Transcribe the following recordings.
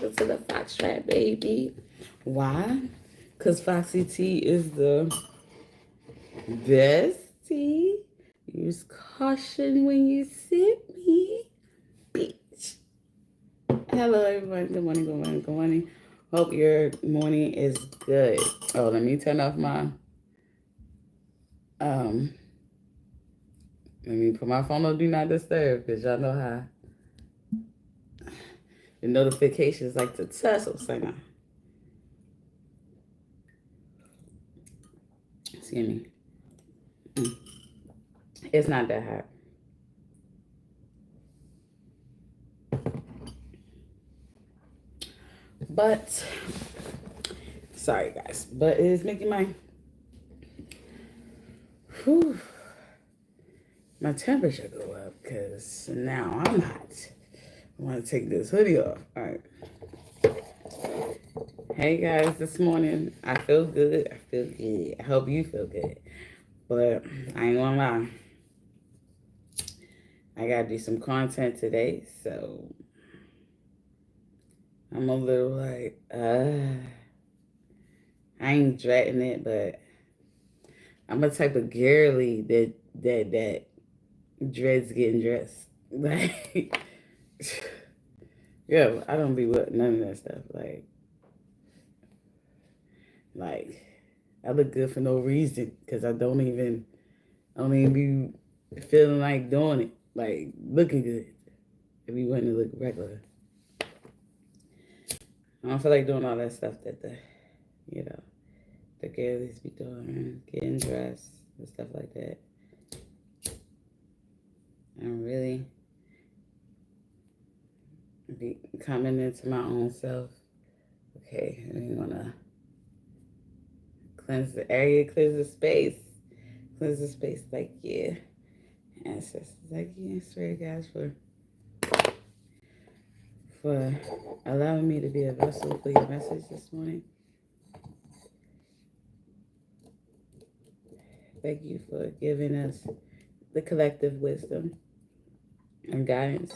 Welcome to the Fox Trap, baby. Why? Because Foxy T is the best tea. Use caution when you sip me, bitch. Hello, everyone. Good morning, good morning, good morning. Hope your morning is good. Oh, let me turn off my, um, let me put my phone on Do Not Disturb, because y'all know how the notifications like to tussle. So now, excuse me. It's not that hot. But, sorry guys, but it is making whew, my temperature go up because now I'm hot. I want to take this hoodie off. All right. Hey guys, this morning I feel good. I feel good. I hope you feel good. But I ain't gonna lie. I gotta do some content today, so I'm a little like, I ain't dreading it, but I'm a type of girly that dreads getting dressed. Like, yeah, I don't be with none of that stuff. Like I look good for no reason because I don't even be feeling like doing it, like looking good. If you want to look regular, I don't feel like doing all that stuff that the girlies be doing, getting dressed and stuff like that. I'm really be coming into my own self. Okay, we wanna cleanse the area, cleanse the space. Like, yeah. Ancestors, like, yeah, swear guys for allowing me to be a vessel for your message this morning. Thank you for giving us the collective wisdom and guidance.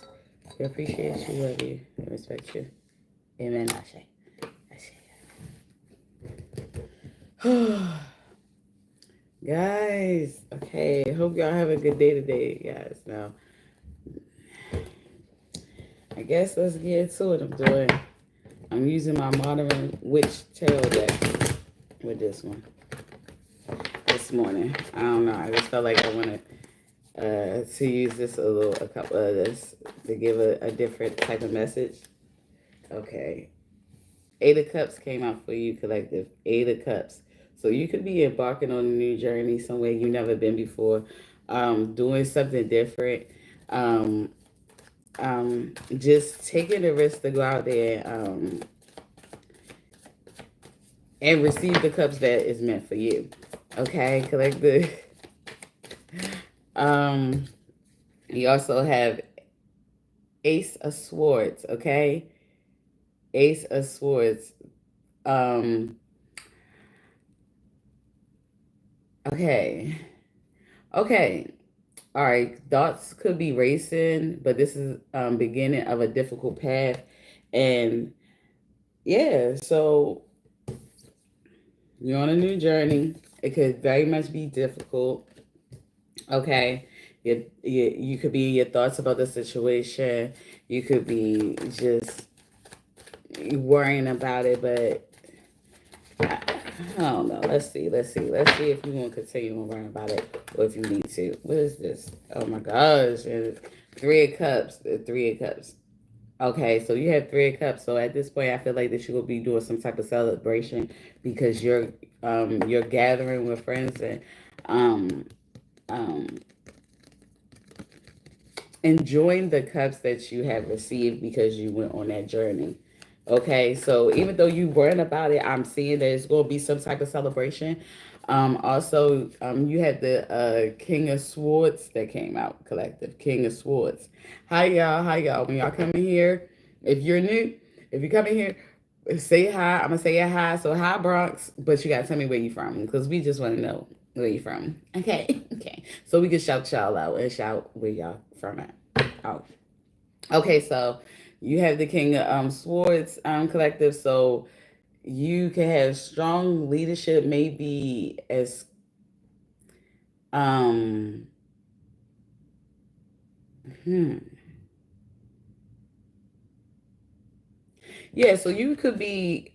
We appreciate you, love you, and respect you. Amen. Ashe. Guys, okay. Hope y'all have a good day today, guys. Now, I guess let's get to it. I'm using my Modern Witch Tarot deck with this one this morning. I don't know. I just felt like I wanted to use a couple of this to give a different type of message. Okay. 8 of Cups came out for you, collective. 8 of Cups. So you could be embarking on a new journey somewhere you've never been before, doing something different, just taking the risk to go out there and receive the cups that is meant for you. Okay, collective. You also have Ace of Swords, okay? Ace of Swords. Okay. All right. Thoughts could be racing, but this is beginning of a difficult path. And yeah, so you're on a new journey. It could very much be difficult. Okay. You could be your thoughts about the situation. You could be just worrying about it, but I don't know. Let's see if you want to continue on worrying about it or if you need to. What is this? Oh my gosh. And 3 of Cups. 3 of Cups. Okay, so you have 3 of Cups. So at this point, I feel like that you will be doing some type of celebration because you're gathering with friends and enjoying the cups that you have received because you went on that journey. Okay, so even though you weren't about it, I'm seeing that it's going to be some type of celebration. Also, you had the King of Swords that came out, collective. King of Swords. Hi, y'all. When y'all come in here, if you're new, if you come in here, say hi. I'm going to say your hi. So, hi, Bronx. But you got to tell me where you from because we just want to know where you from. Okay. So we can shout y'all out and shout where y'all from at. Oh. Okay, so You have the King of Swords collective, so you can have strong leadership, maybe as um hmm. Yeah, so you could be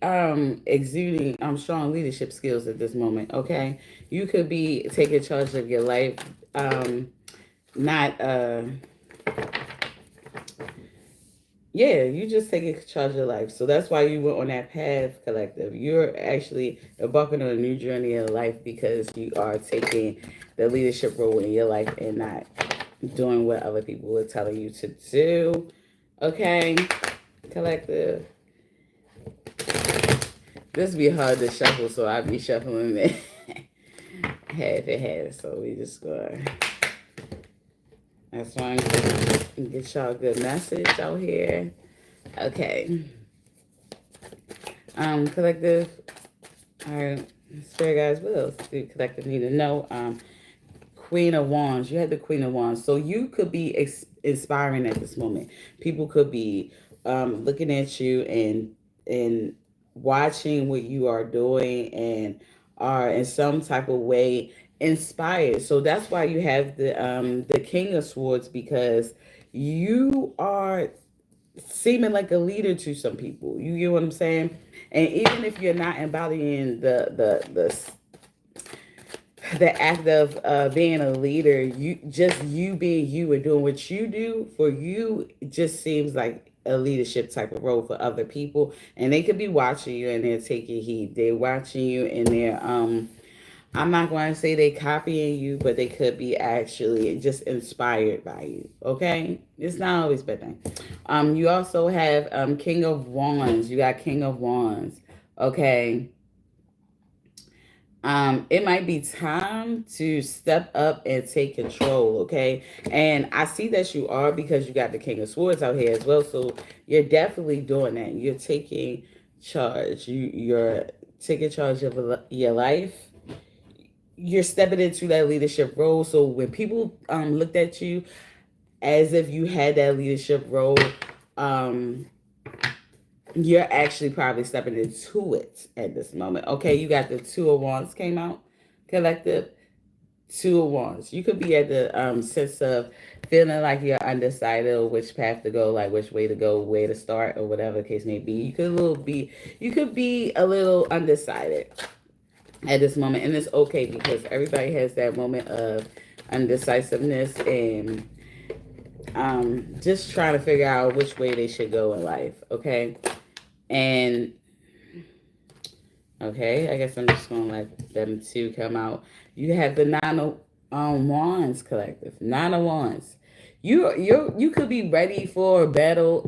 exuding strong leadership skills at this moment, okay? You could be taking charge of your life, not yeah, you just taking charge of your life. So that's why you went on that path, collective. You're actually embarking on a new journey in life because you are taking the leadership role in your life and not doing what other people are telling you to do. Okay, collective. This be hard to shuffle, so I be shuffling it half and half. So we just go. That's why I'm get y'all a good message out here. Okay. Collective. All right. Spirit guys, what else do collective need to know? Queen of Wands. You had the Queen of Wands. So you could be inspiring at this moment. People could be looking at you and watching what you are doing and are in some type of way inspired. So that's why you have the King of Swords, because you are seeming like a leader to some people. You get what I'm saying? And even if you're not embodying the act of being a leader, you being you and doing what you do for you just seems like a leadership type of role for other people, and they could be watching you and they're taking heed. They're watching you and they're I'm not going to say they copying you, but they could be actually just inspired by you. Okay, it's not always a bad thing. You also have King of Wands. You got King of Wands. Okay, it might be time to step up and take control, okay? And I see that you are, because you got the King of Swords out here as well. So you're definitely doing that. You're taking charge. You're taking charge of your life. You're stepping into that leadership role. So when people looked at you as if you had that leadership role, um, you're actually probably stepping into it at this moment. Okay, you got the Two of Wands came out, collective. Two of Wands. You could be at the sense of feeling like you're undecided or which path to go, like which way to go, where to start, or whatever the case may be. You could be a little undecided at this moment, and it's okay because everybody has that moment of undecisiveness and just trying to figure out which way they should go in life. Okay, and okay, I guess I'm just gonna let them two come out. You have the Nine of Wands collective. Nine of Wands. You could be ready for a battle.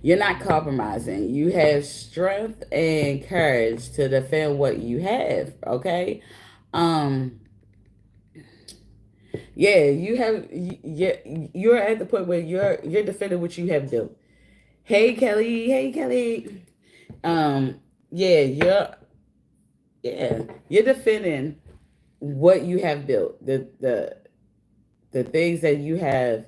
You're not compromising. You have strength and courage to defend what you have. Okay. Um. Yeah. You have. You're at the point where you're defending what you have built. Hey Kelly. Hey Kelly. Um. Yeah. You're defending what you have built, the things that you have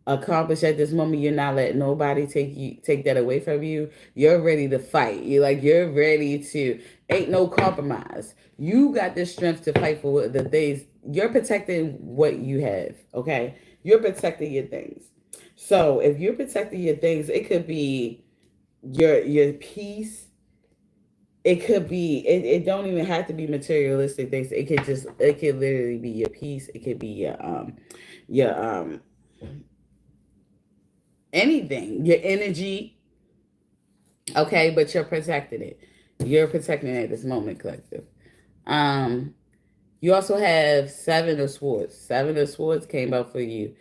accomplished at this moment. You're not letting nobody take that away from you. You're ready to fight. You're ready to, ain't no compromise. You got the strength to fight for the things. You're protecting what you have. Okay, you're protecting your things. So if you're protecting your things, it could be your peace. It could be, it don't even have to be materialistic things. It could literally be your peace. It could be your anything, your energy. Okay, but you're protecting it. You're protecting it at this moment, collective. um you also have Seven of Swords. Seven of Swords came out for you.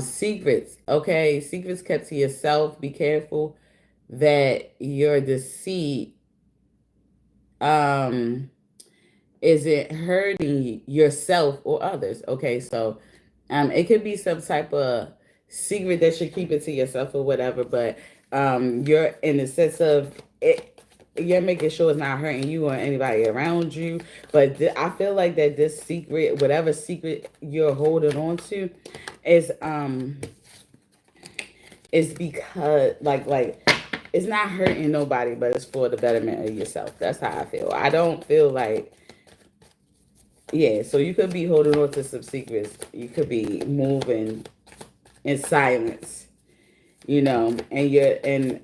Secrets. Okay, secrets kept to yourself. Be careful that your deceit um is it hurting yourself or others. Okay, so it could be some type of secret that you're keeping to yourself or whatever, but you're in the sense of it, you're making sure it's not hurting you or anybody around you. But I feel like that this secret, whatever secret you're holding on to, is it's because it's not hurting nobody, but it's for the betterment of yourself. That's how I feel. I don't feel like, yeah, so you could be holding on to some secrets. You could be moving in silence, and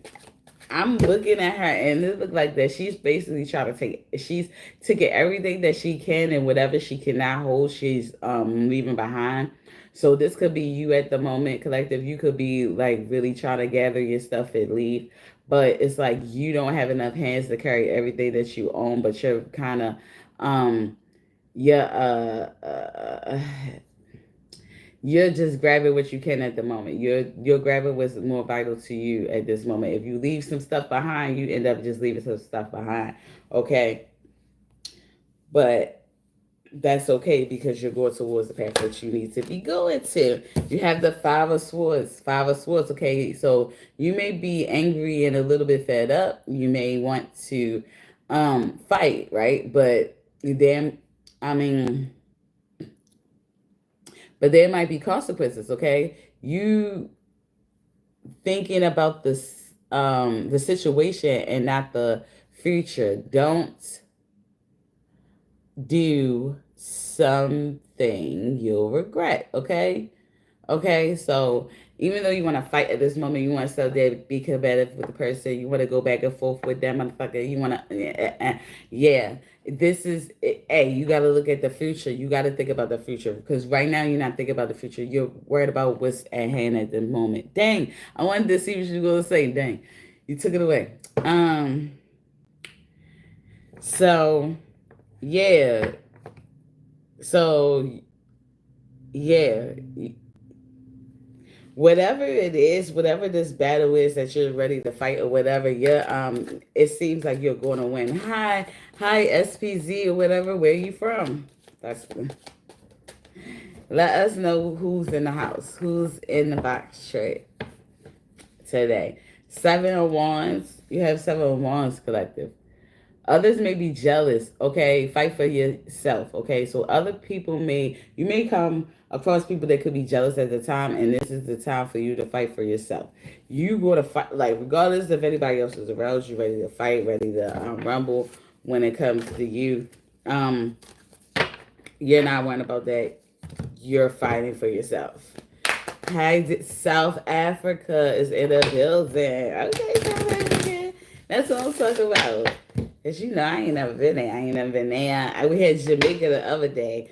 I'm looking at her, and it looks like that she's basically trying to she's taking everything that she can, and whatever she cannot hold, she's leaving behind. So this could be you at the moment, collective. You could be like really trying to gather your stuff and leave, but it's like you don't have enough hands to carry everything that you own, but you're kind of yeah you're just grabbing what you can at the moment. You're grabbing what's more vital to you at this moment. If you leave some stuff behind, you end up just leaving some stuff behind. Okay. But that's okay because you're going towards the path that you need to be going to. You have the Five of Swords. Five of Swords. Okay. So you may be angry and a little bit fed up. You may want to fight, right? But then, I mean, but there might be consequences, okay? You thinking about this the situation and not the future. Don't do something you'll regret, okay? Okay, so even though you want to fight at this moment, you want to still there, be combative with the person, you want to go back and forth with them, motherfucker, you want to, yeah, this is, hey, you got to look at the future. You got to think about the future because right now you're not thinking about the future. You're worried about what's at hand at the moment. Dang, I wanted to see what you were going to say. Dang, you took it away. So, yeah, so, yeah, whatever it is, whatever this battle is that you're ready to fight or whatever, it seems like you're going to win. Hi, SPZ or whatever. Where are you from? That's let us know who's in the house, who's in the box trade today. 7 of Wands. You have 7 of Wands, collective. Others may be jealous, okay? Fight for yourself, okay? So you may come across people that could be jealous at the time, and this is the time for you to fight for yourself. You go to fight, like, regardless if anybody else is around you, ready to fight, ready to rumble when it comes to you. You're not worrying about that. You're fighting for yourself. Hi, South Africa is in the building. Okay, South Africa. That's what I'm talking about. Cause I ain't never been there. We had Jamaica the other day.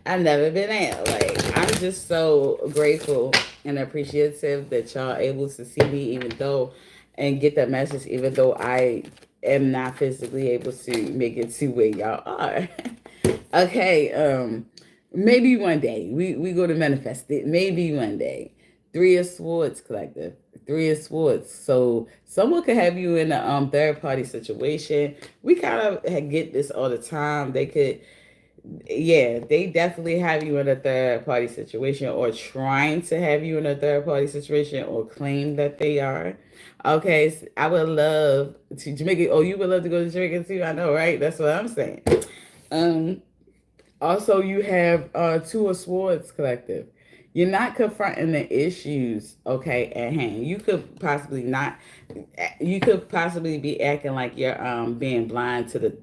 I've never been there. Like, I'm just so grateful and appreciative that y'all able to see me and get that message, even though I am not physically able to make it to where y'all are. Okay, maybe one day. We go to manifest it. Maybe one day. 3 of Swords, collective. 3 of Swords. So someone could have you in a third party situation. We kind of get this all the time. They definitely have you in a third party situation or trying to have you in a third party situation or claim that they are. Okay, so I would love to Jamaica. Oh, you would love to go to Jamaica too? I know, right? That's what I'm saying. Also, you have 2 of Swords, collective. You're not confronting the issues, okay, at hand. You could possibly not. You could possibly be acting like you're being blind to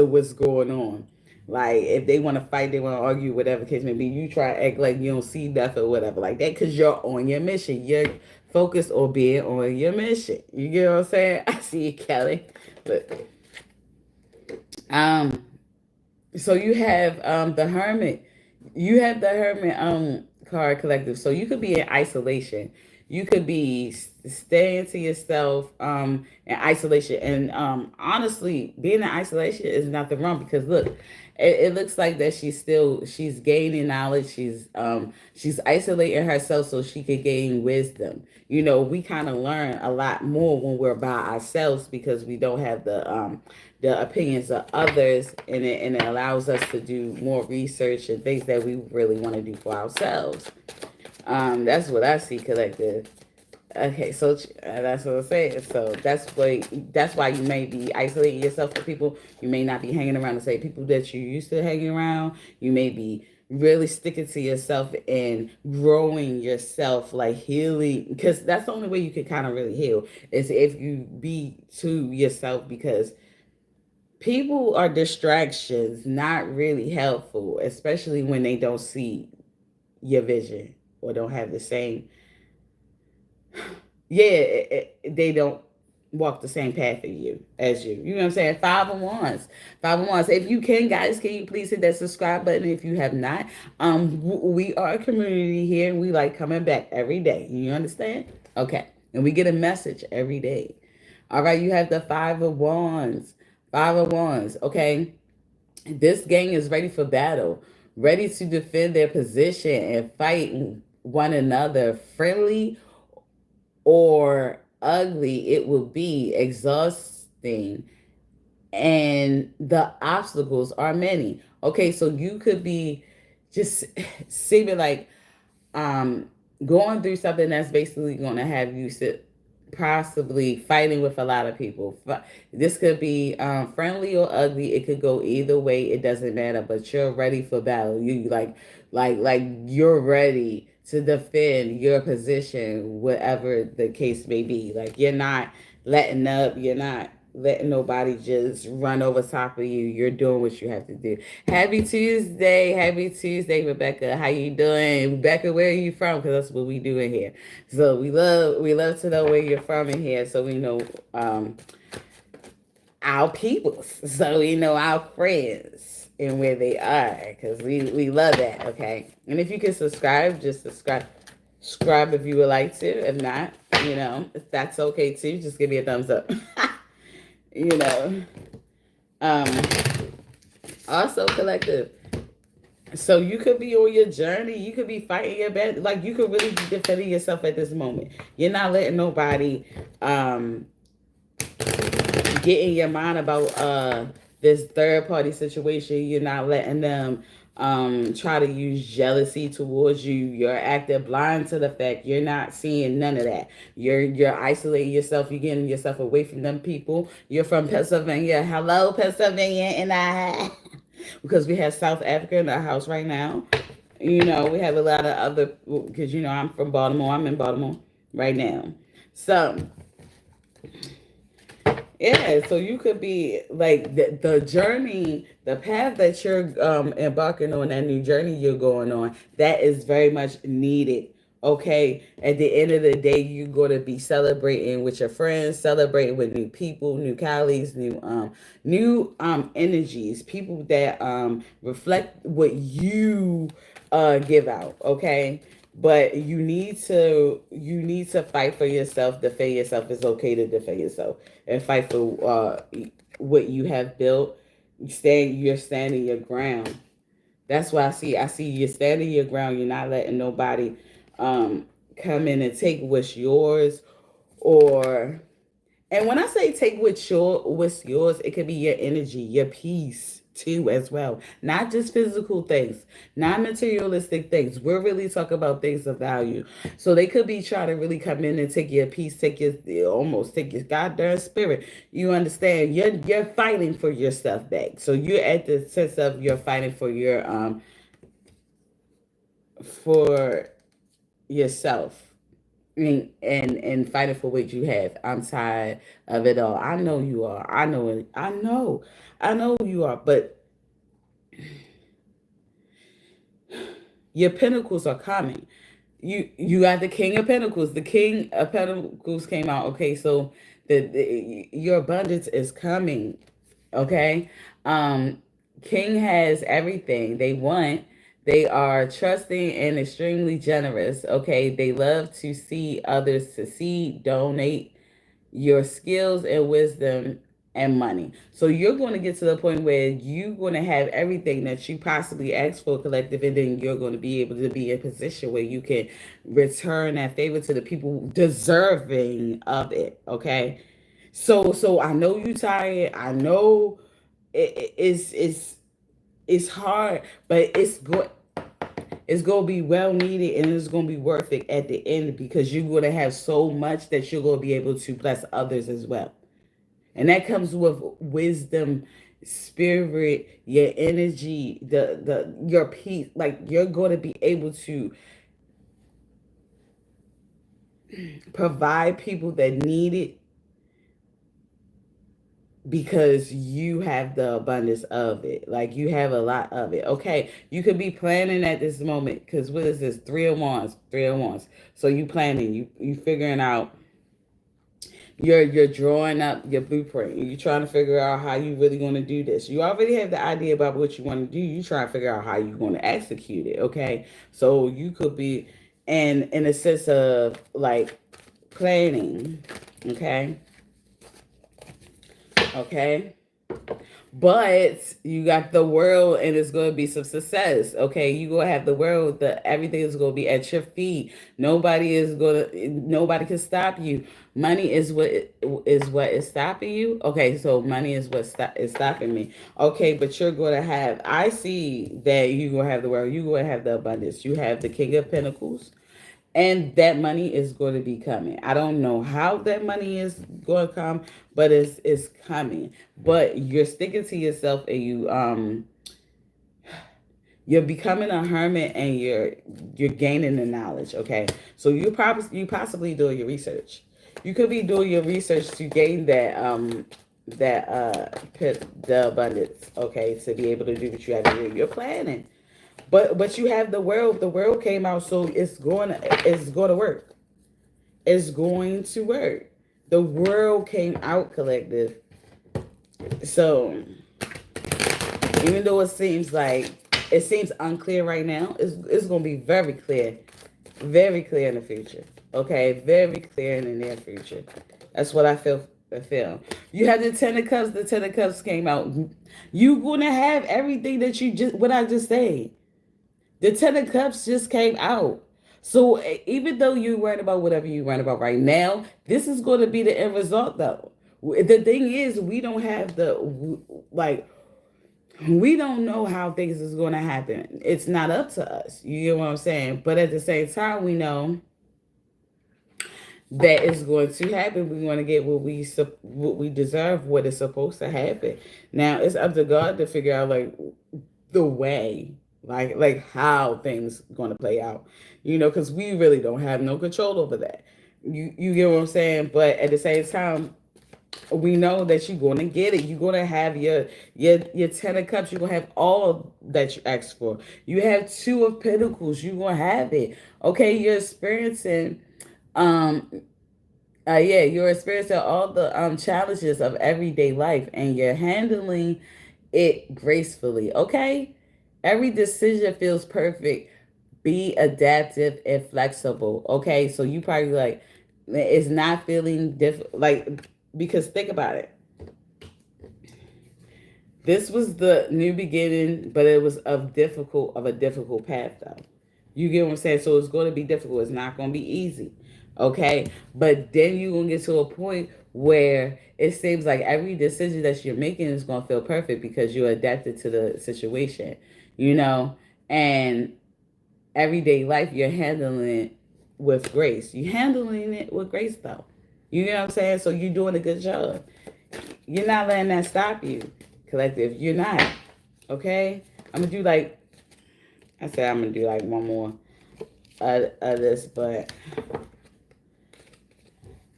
what's going on. Like if they want to fight, they want to argue, whatever case may be. You try to act like you don't see nothing or whatever like that because you're on your mission. You're focused or being on your mission. You get what I'm saying? I see you, Kelly. But so you have the Hermit. You have the Hermit card, collective. So you could be in isolation. You could be staying to yourself in isolation. And honestly, being in isolation is nothing wrong because look, it looks like that she's gaining knowledge. She's isolating herself so she could gain wisdom. We kind of learn a lot more when we're by ourselves because we don't have the opinions of others, and it allows us to do more research and things that we really want to do for ourselves. That's what I see, collective. Okay, so that's what I'm saying. So that's why you may be isolating yourself from people. You may not be hanging around the same people that you used to hanging around. You may be really sticking to yourself and growing yourself, like healing, because that's the only way you can kind of really heal is if you be to yourself, because people are distractions, not really helpful, especially when they don't see your vision or don't have the same, they don't walk the same path as you. You know what I'm saying? Five of wands. Five of wands. If you can, guys, can you please hit that subscribe button if you have not? We are a community here, and we like coming back every day. You understand? Okay. And we get a message every day. All right, you have the five of wands. Five of wands. Okay. This gang is ready for battle, ready to defend their position and fight one another, friendly or ugly. It will be exhausting, and the obstacles are many. Okay, so you could be just seeming like um going through something that's basically going to have you sit possibly fighting with a lot of people. This could be friendly or ugly. It could go either way. It doesn't matter. But you're ready for battle. You like you're ready to defend your position, whatever the case may be. Like you're not letting up. You're not letting nobody just run over top of you. You're doing what you have to do. Happy Tuesday, Rebecca. How you doing, Rebecca? Where are you from? Because that's what we do in here. So we love to know where you're from in here, so we know our people, so we know our friends and where they are, because we love that. Okay, and if you can subscribe, just subscribe if you would like to. If not, if that's okay too, just give me a thumbs up. you know. Um, Also, collective. So you could be on your journey. You could be fighting your bed. Like you could really be defending yourself at this moment. You're not letting nobody get in your mind about this third party situation. You're not letting them try to use jealousy towards you. You're acting blind to the fact. You're not seeing none of that. You're isolating yourself. You're getting yourself away from them people. You're from Pennsylvania. Hello, Pennsylvania, and I because we have South Africa in our house right now. We have a lot of other, because I'm from Baltimore. I'm in Baltimore right now. So yeah, so you could be like the journey, the path that you're embarking on, that new journey you're going on, that is very much needed. Okay, at the end of the day, you're going to be celebrating with your friends, celebrating with new people, new colleagues, new energies, people that reflect what you give out. Okay, but you need to fight for yourself, defend yourself. It's okay to defend yourself and fight for what you have built. You're standing your ground. That's why I see you're standing your ground. You're not letting nobody come in and take what's yours, or and when I say take what's yours, it could be your energy, your peace too, as well. Not just physical things, not materialistic things. We're really talking about things of value. So they could be trying to really come in and take your peace, almost take your goddamn spirit. You understand? You're fighting for your stuff back. So you're at the sense of you're fighting for yourself, and fighting for what you have. I'm tired of it all. I know you are. I know it. I know you are. But your pentacles are coming. You got the King of Pentacles. The King of Pentacles came out. Okay, so your abundance is coming. Okay, King has everything they want. They are trusting and extremely generous. Okay, they love to see others succeed, donate your skills and wisdom and money. So you're going to get to the point where you're going to have everything that you possibly asked for, collective, and then you're going to be able to be in a position where you can return that favor to the people deserving of it. Okay. So I know you tired. I know it's hard, but it's going to be well needed, and it's going to be worth it at the end, because you're going to have so much that you're going to be able to bless others as well. And that comes with wisdom, spirit, your energy, the your peace. Like you're going to be able to provide people that need it because you have the abundance of it. Like you have a lot of it. Okay, you could be planning at this moment because what is this? Three of wands, three of wands. So you planning, you figuring out. You're drawing up your blueprint. You're trying to figure out how you really going to do this. You already have the idea about what you want to do. You trying to figure out how you're going to execute it. Okay, so you could be, and in a sense of like planning. Okay, okay. But you got the world and it's going to be some success. Okay, you going to have the world, everything is going to be at your feet. Nobody can stop you. Money is what is stopping you. Okay, so money is what is stopping me. Okay, but you're going to have, I see that you're going to have the world, you're going to have the abundance. You have the King of Pentacles, and that money is going to be coming. I don't know how that money is going to come, but it's coming. But you're sticking to yourself, and you're becoming a hermit, and you're gaining the knowledge. Okay, so you possibly doing your research. You could be doing your research to gain the abundance. Okay, to be able to do what you have to do. You're planning. But you have the world. The world came out, so it's going to work. It's going to work. The world came out, collective. So even though it seems unclear right now, it's going to be very clear in the future. Okay, very clear in the near future. That's what I feel. You have the Ten of Cups. The Ten of Cups came out. You're gonna have everything that you just what I just said. The Ten of Cups just came out. So even though you're worried about whatever you're worried about right now, this is going to be the end result, though. The thing is, we don't have like we don't know how things is going to happen. It's not up to us. You get what I'm saying? But at the same time, we know that is going to happen. We want to get what we deserve, what is supposed to happen. Now it's up to God to figure out like the way, like how things going to play out. Because we really don't have no control over that. You get what I'm saying? But at the same time, we know that you're going to get it. You're going to have your Ten of Cups. You're going to have all that you asked for. You have Two of Pentacles. You're going to have it. Okay, you're experiencing um you're experiencing all the challenges of everyday life, and you're handling it gracefully. Okay, every decision feels perfect. Be adaptive and flexible. Okay, so you probably like it's not feeling like, because think about it. This was the new beginning, but it was of a difficult path though. You get what I'm saying? So it's going to be difficult. It's not going to be easy. Okay? But then you're going to get to a point where it seems like every decision that you're making is going to feel perfect because you're adapted to the situation, and everyday life you're handling it with grace. You're handling it with grace though. You know what I'm saying? So you're doing a good job. You're not letting that stop you, collective. You're not. Okay? I'm gonna do like I said I'm gonna do like one more of this, but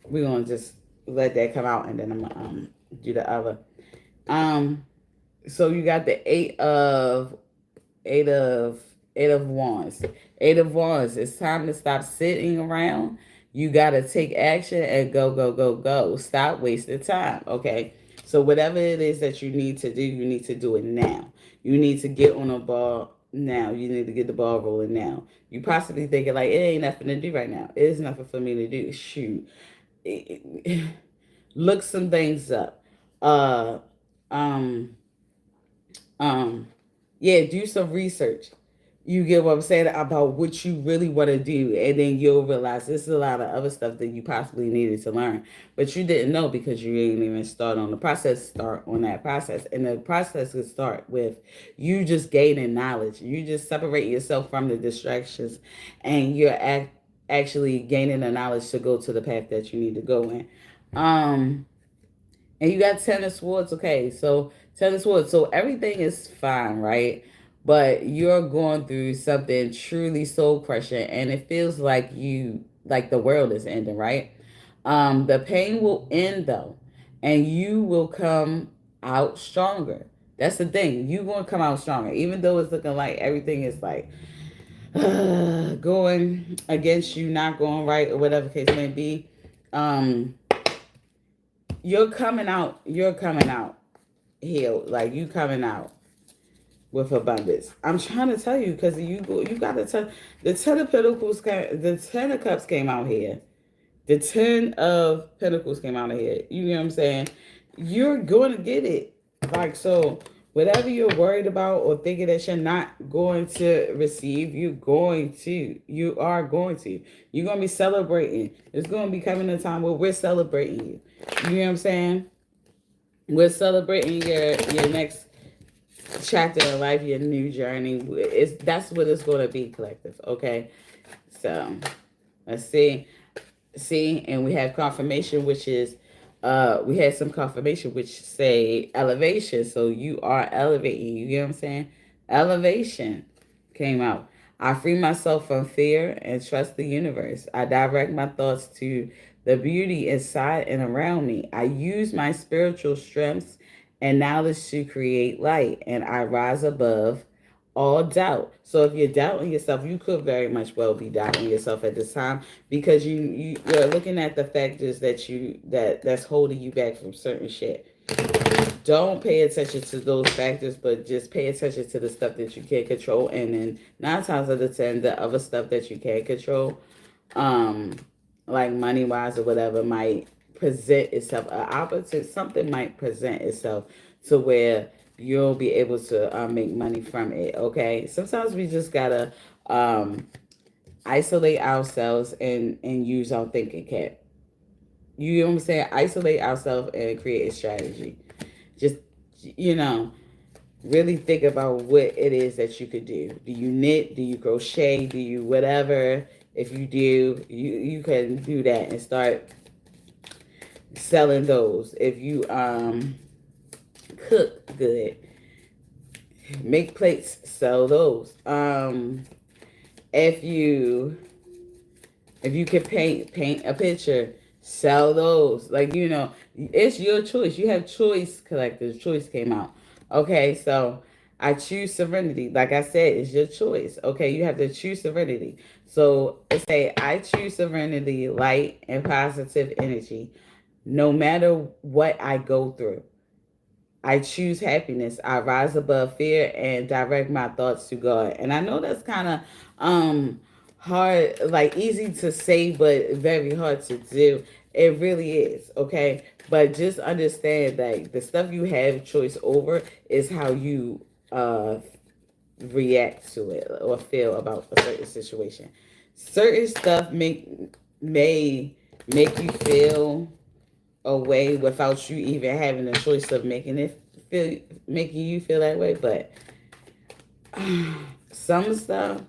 we're gonna just let that come out and then I'm gonna do the other. Um so you got the eight of eight of wands. Eight of wands. It's time to stop sitting around. You gotta take action and go, go, go, go. Stop wasting time. Okay. So whatever it is that you need to do, you need to do it now. You need to get on a ball now. You need to get the ball rolling now. You possibly thinking like it ain't nothing to do right now. It is nothing for me to do. Shoot. Look some things up. Uh um um yeah, do some research. You get what I'm saying about what you really want to do, and then you'll realize there's a lot of other stuff that you possibly needed to learn, but you didn't know because you didn't even start on the process. Start on that process, and the process could start with you just gaining knowledge. You just separate yourself from the distractions, and you're actually gaining the knowledge to go to the path that you need to go in. And you got Ten of Swords. Okay, so Ten of Swords. So everything is fine, right? But you're going through something truly soul crushing, and it feels like like the world is ending, right? The pain will end though, and you will come out stronger. That's the thing. You're going to come out stronger, even though it's looking like everything is like going against you, not going right, or whatever case may be. Um, you're coming out. You're coming out healed. Like you coming out with abundance. I'm trying to tell you because you got to tell the Ten of Pentacles, the Ten of Cups came out here. The Ten of Pentacles came out of here. You know what I'm saying? You're going to get it. Like, so, whatever you're worried about or thinking that you're not going to receive, you're going to. You are going to. You're going to be celebrating. It's going to be coming a time where we're celebrating you. You know what I'm saying? We're celebrating your next chapter in life, your new journey. That's what it's going to be, collective. Okay? So, let's see. See, and we have confirmation, which is we had some confirmation which say elevation. So you are elevating. You get what I'm saying? Elevation came out. I free myself from fear and trust the universe. I direct my thoughts to the beauty inside and around me. I use my spiritual strengths and knowledge to create light, and I rise above all doubt. So if you're doubting yourself, you could very much well be doubting yourself at this time because you're looking at the factors that's holding you back from certain shit. Don't pay attention to those factors, but just pay attention to the stuff that you can't control. And then 9 times out of 10, the other stuff that you can't control, um, like money wise or whatever, might present itself. An opposite something might present itself to where you'll be able to make money from it. Okay, sometimes we just gotta isolate ourselves and use our thinking cap. You know what I'm saying? Isolate ourselves and create a strategy. Just, you know, really think about what it is that you could do. Do you knit? Do you crochet? Do you whatever? If you do, you can do that and start selling those. If you cook good, make plates, sell those. If you can paint a picture, sell those. Like, it's your choice. You have choice, collectors. Choice came out. Okay, so I choose serenity. Like I said, it's your choice. Okay, you have to choose serenity. So say I choose serenity, light, and positive energy, no matter what I go through. I choose happiness. I rise above fear and direct my thoughts to God. And I know that's kind of hard, like easy to say, but very hard to do. It really is, okay? But just understand that the stuff you have choice over is how you react to it or feel about a certain situation. Certain stuff may make you feel away without you even having the choice of making you feel that way. But some stuff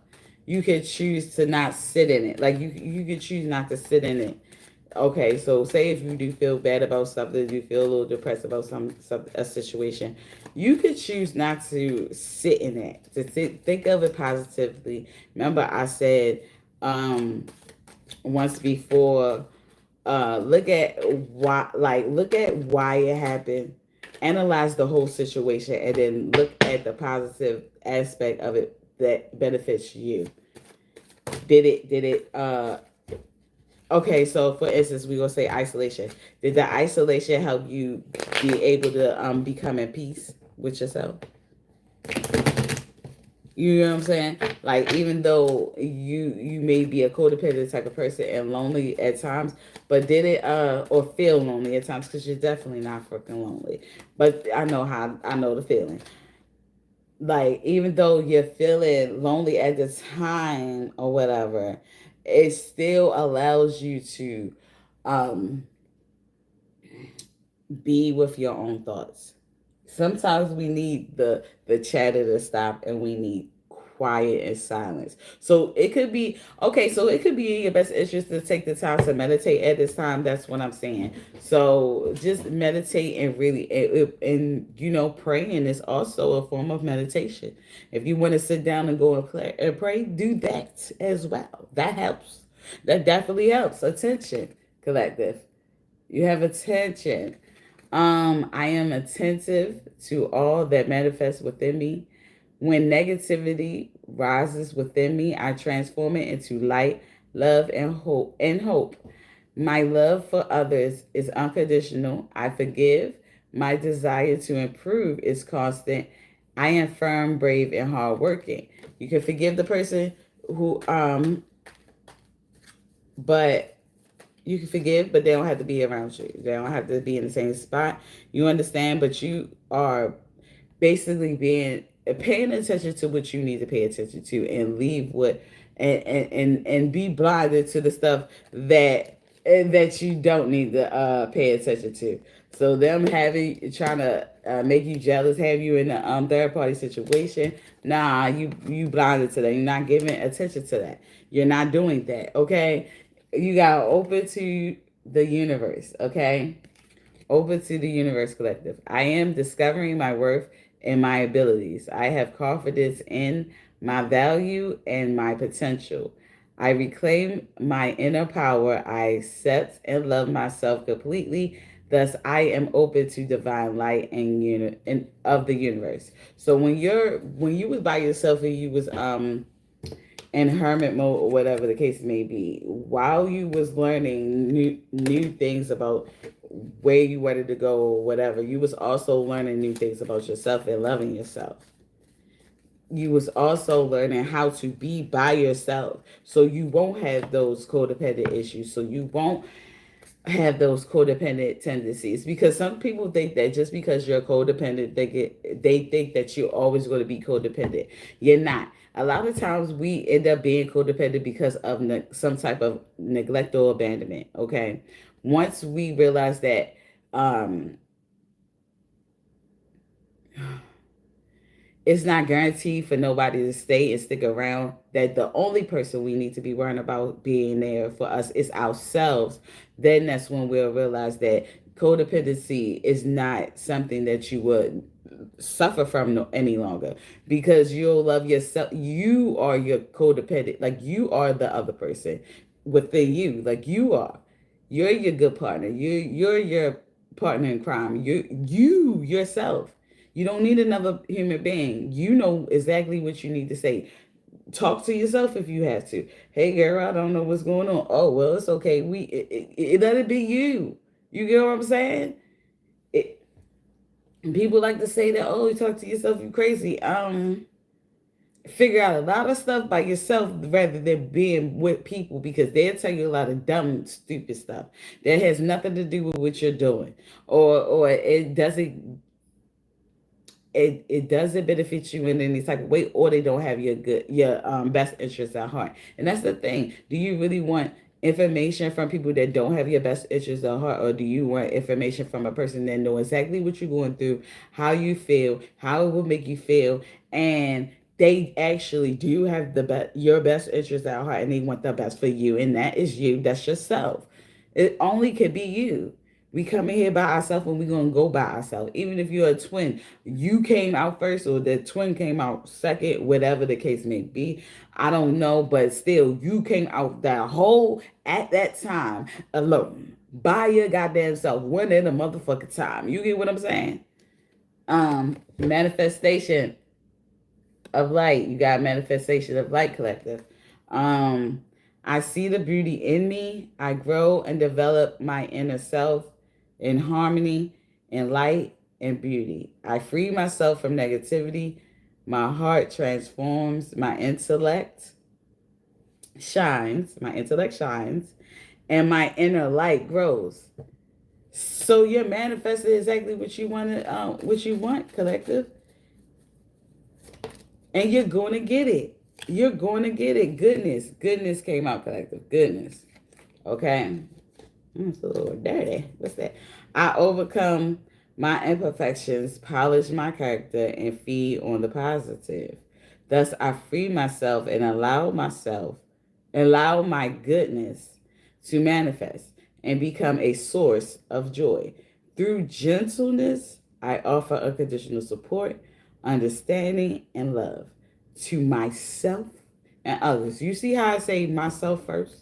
you could choose to not sit in it. Like you could choose not to sit in it. Okay, so say if you do feel bad about something, you feel a little depressed about a situation, you could choose not to sit in it. Think of it positively. Remember, I said once before, look at why it happened, analyze the whole situation, and then look at the positive aspect of it that benefits you. Did it okay, so for instance, we're gonna say isolation. Did the isolation help you be able to become at peace with yourself? You know what I'm saying? Like, even though you may be a codependent type of person and lonely at times, but did it or feel lonely at times, because you're definitely not freaking lonely. But I know the feeling. Like, even though you're feeling lonely at the time or whatever, it still allows you to um be with your own thoughts. Sometimes we need the chatter to stop, and we need quiet and silence. So it could be okay. So it could be in your best interest to take the time to meditate at this time. That's what I'm saying. So just meditate and really, and you know, praying is also a form of meditation. If you want to sit down and go and pray, do that as well. That helps. That definitely helps. Attention, collective. You have attention. I am attentive to all that manifests within me. When negativity rises within me, I transform it into light, love, and hope. My love for others is unconditional. I forgive. My desire to improve is constant. I am firm, brave, and hardworking. You can forgive the person who but you can forgive, but they don't have to be around you. They don't have to be in the same spot. You understand, but you are basically being paying attention to what you need to pay attention to, and leave what and be blinded to the stuff that you don't need to pay attention to. So them having trying to make you jealous, have you in a third party situation. Nah, you blinded to that. You're not giving attention to that. You're not doing that. Okay, you got open to the universe. Okay, over to the universe collective. I am discovering my worth and my abilities. I have confidence in my value and my potential. I reclaim my inner power. I accept and love myself completely. Thus, I am open to divine light and of the universe. So when you was by yourself and you was in hermit mode or whatever the case may be, while you was learning new things about where you wanted to go or whatever, you was also learning new things about yourself and loving yourself. You was also learning how to be by yourself, so you won't have those codependent issues, so you won't have those codependent tendencies, because some people think that just because you're codependent, they think that you're always going to be codependent. You're not. A lot of times we end up being codependent because of some type of neglect or abandonment. Okay, once we realize that um it's not guaranteed for nobody to stay and stick around, that the only person we need to be worrying about being there for us is ourselves, then that's when we'll realize that codependency is not something that you would suffer from any longer, because you'll love yourself. You are your codependent, like you are the other person within you, like you're your good partner. You're your partner in crime. You yourself. You don't need another human being. You know exactly what you need to say. Talk to yourself if you have to. Hey, girl, I don't know what's going on. Oh, well, it's okay. Let it be you. You get what I'm saying? It, people like to say that. Oh, you talk to yourself. You crazy. Figure out a lot of stuff by yourself rather than being with people, because they'll tell you a lot of dumb, stupid stuff that has nothing to do with what you're doing, or it doesn't benefit you in any type of way, or they don't have your best interests at heart. And that's the thing. Do you really want information from people that don't have your best interests at heart, or do you want information from a person that know exactly what you're going through, how you feel, how it will make you feel, and they actually do have your best interests at heart, and they want the best for you, and that is you. That's yourself. It only could be you. We come in here by ourselves and we're going to go by ourselves. Even if you're a twin, you came out first or the twin came out second, whatever the case may be. I don't know, but still, you came out that whole at that time alone by your goddamn self, one in a motherfucking time. You get what I'm saying? Manifestation of light. You got manifestation of light collective. Um, I see the beauty in me. I grow and develop my inner self in harmony, in light, and beauty. I free myself from negativity. My heart transforms. My intellect shines, and my inner light grows. So you're manifesting exactly what you want, collective, and you're going to get it. You're going to get it. Goodness came out, collective. Goodness. Okay. It's a little dirty. What's that? I overcome my imperfections, polish my character, and feed on the positive. Thus, I free myself and allow my goodness to manifest and become a source of joy. Through gentleness, I offer unconditional support, understanding, and love to myself and others. You see how I say myself first?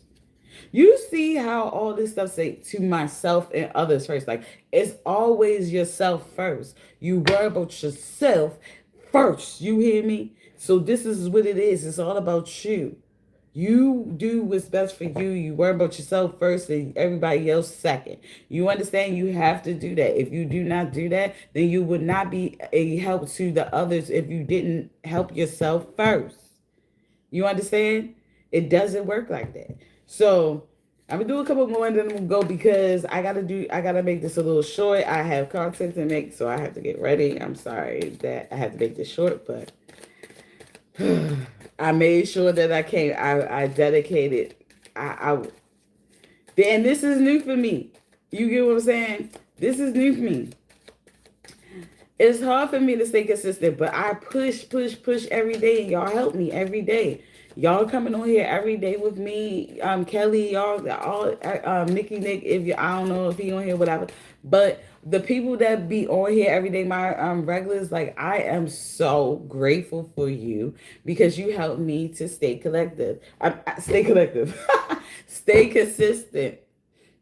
You see how all this stuff say to myself and others first. Like, it's always yourself first. You worry about yourself first. You hear me? So this is what it is. It's all about you. You do what's best for you. You worry about yourself first and everybody else second. You understand you have to do that. If you do not do that, then you would not be a help to the others if you didn't help yourself first. You understand? It doesn't work like that. So I'm gonna do a couple more and then we'll go because I gotta make this a little short. I have content to make, so I have to get ready. I'm sorry that I have to make this short, but I made sure that I dedicated. And this is new for me. You get what I'm saying? This is new for me. It's hard for me to stay consistent, but I push every day. And y'all help me every day. Y'all coming on here every day with me, Kelly, y'all, all, Nikki, Nick. I don't know if he on here, whatever. But the people that be on here every day, my regulars, like I am so grateful for you because you help me to stay collective. Stay collective, stay consistent.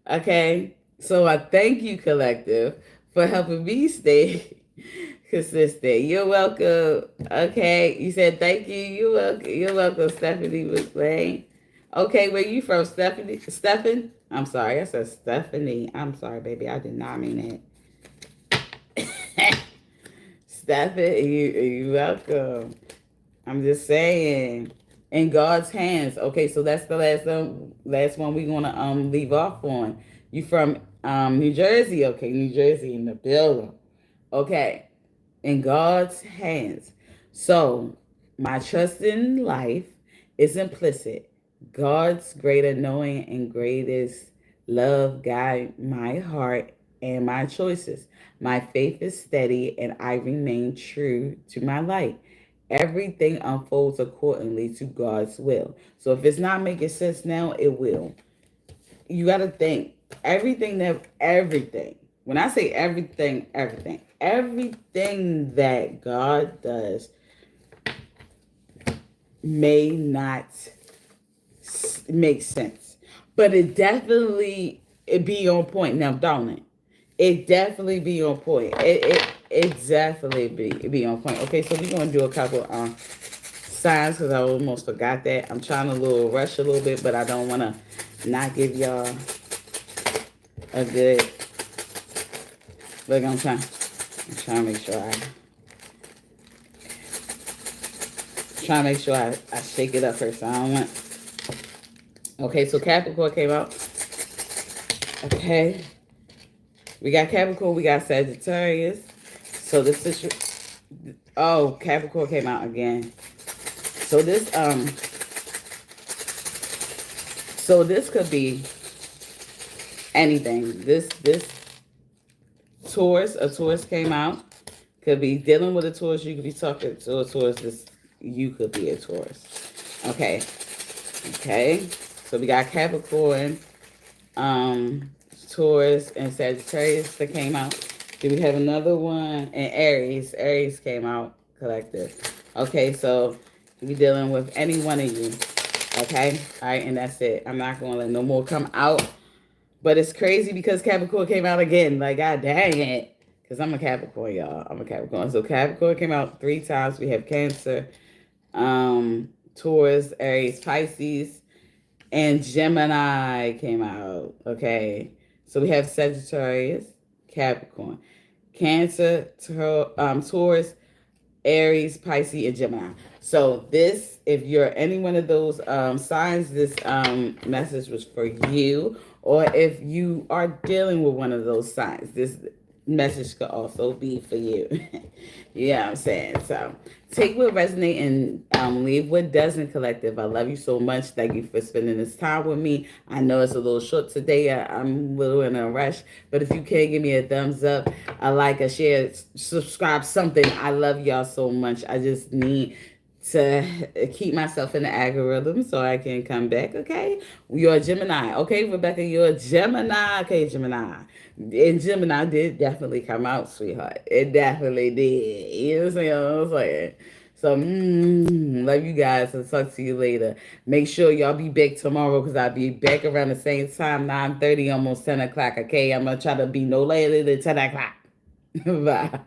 Okay, so I thank you, collective, for helping me stay consistent. You're welcome. Okay, you said thank you. You're welcome. You're welcome, Stephanie McLean. Okay, where you from, Stephanie? Stephen? I'm sorry, I said Stephanie. I'm sorry, baby. I did not mean it. Stephanie, you welcome. I'm just saying. In God's hands. Okay, so that's the last one we're gonna leave off on. You from New Jersey? Okay, New Jersey in the building. Okay, in God's hands. So my trust in life is implicit. God's greater knowing and greatest love guide my heart and my choices. My faith is steady and I remain true to my light. Everything unfolds accordingly to God's will. So if it's not making sense now, it will. You got to think everything. When I say everything that God does may not make sense, but it be on point. Now, don't it? It definitely be on point. It definitely be on point. Okay, so we're gonna do a couple signs because I almost forgot that. I'm trying to rush a little bit, but I don't want to not give y'all a good. Look, I'm trying to make sure I shake it up first. So I don't want. Okay, so Capricorn came out. Okay. We got Capricorn, we got Sagittarius. So this is Capricorn came out again. So this could be anything. This a Taurus came out. Could be dealing with a Taurus, you could be talking to a Taurus, you could be a Taurus. Okay. So we got Capricorn, Taurus, and Sagittarius that came out. Do we have another one? And Aries. Aries came out, collective. Okay, so we dealing with any one of you. Okay? All right, and that's it. I'm not going to let no more come out. But it's crazy because Capricorn came out again. Like, God dang it. Because I'm a Capricorn, y'all. I'm a Capricorn. So Capricorn came out 3 times. We have Cancer, Taurus, Aries, Pisces, and Gemini came out. Okay. So we have Sagittarius, Capricorn, Cancer, Taurus, Aries, Pisces, and Gemini. So this, if you're any one of those signs, this message was for you. Or if you are dealing with one of those signs, this message could also be for you. Yeah, what I'm saying. So take what resonates and leave what doesn't, collective. I love you so much. Thank you for spending this time with me. I know it's a little short today. I'm a little in a rush, but if you can give me a thumbs up, a like, a share, subscribe, something. I love y'all so much. I just need to keep myself in the algorithm so I can come back. Okay, you're a Gemini. Okay, Rebecca, you're a Gemini. Okay, Gemini. And Gemini did definitely come out, sweetheart. It definitely did. You know what I'm saying? So, love you guys. I'll talk to you later. Make sure y'all be back tomorrow because I'll be back around the same time, 9:30, almost 10 o'clock. Okay, I'm going to try to be no later than 10 o'clock. Bye.